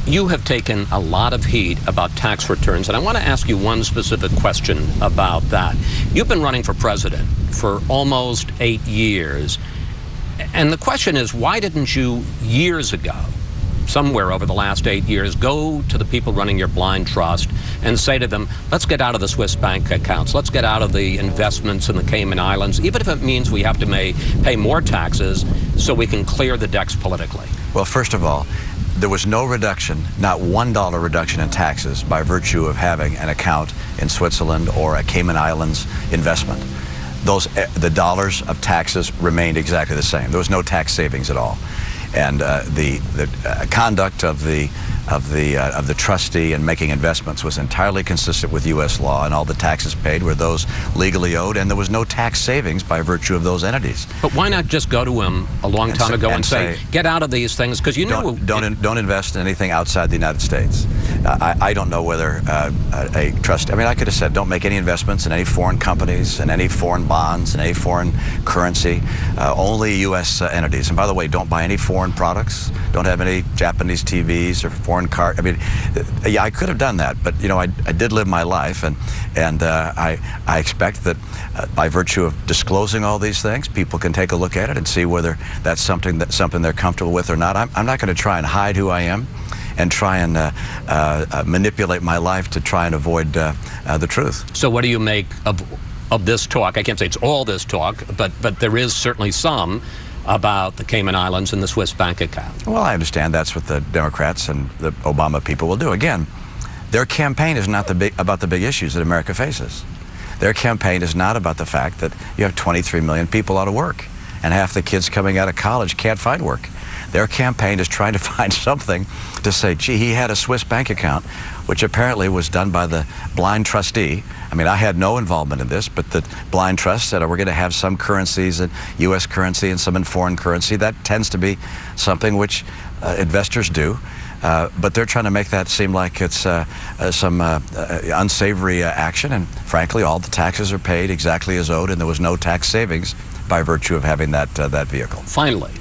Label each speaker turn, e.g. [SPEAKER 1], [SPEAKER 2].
[SPEAKER 1] You have taken a lot of heat about tax returns, and I want to ask you one specific question about that. You've been running for president for almost 8 years, and the question is, why didn't you years ago, somewhere over the last 8 years, go to the people running your blind trust and say to them, let's get out of the Swiss bank accounts, let's get out of the investments in the Cayman Islands, even if it means we have to pay more taxes so we can clear the decks politically?
[SPEAKER 2] Well, first of all, there was no reduction, not $1 reduction in taxes by virtue of having an account in Switzerland or a Cayman Islands investment. The dollars of taxes remained exactly the same. There was no tax savings at all. And the conduct of the trustee in making investments was entirely consistent with U.S. law, and all the taxes paid were those legally owed, and there was no tax savings by virtue of those entities.
[SPEAKER 1] But why not just go to him a long time ago and say, get out of these things? Because you know,
[SPEAKER 2] don't invest in anything outside the United States. I don't know whether a trustee. I mean, I could have said, don't make any investments in any foreign companies, in any foreign bonds, in any foreign currency. Only U.S. entities. And by the way, don't buy any foreign products. Don't have any Japanese TVs or foreign cars. I mean, yeah, I could have done that, but you know, I did live my life, and I expect that by virtue of disclosing all these things, people can take a look at it and see whether that's something they're comfortable with or not. I'm not going to try and hide who I am and try and manipulate my life to try and avoid the truth.
[SPEAKER 1] So what do you make of this talk? I can't say it's all this talk, but there is certainly some about the Cayman Islands and the Swiss bank account.
[SPEAKER 2] Well, I understand that's what the Democrats and the Obama people will do. Again, their campaign is not about the big issues that America faces. Their campaign is not about the fact that you have 23 million people out of work and half the kids coming out of college can't find work. Their campaign is trying to find something to say, gee, he had a Swiss bank account, which apparently was done by the blind trustee. I mean, I had no involvement in this, but the blind trust said, oh, we're going to have some currencies in U.S. currency and some in foreign currency. That tends to be something which investors do. But they're trying to make that seem like it's some unsavory action. And frankly, all the taxes are paid exactly as owed, and there was no tax savings by virtue of having that vehicle.
[SPEAKER 1] Finally,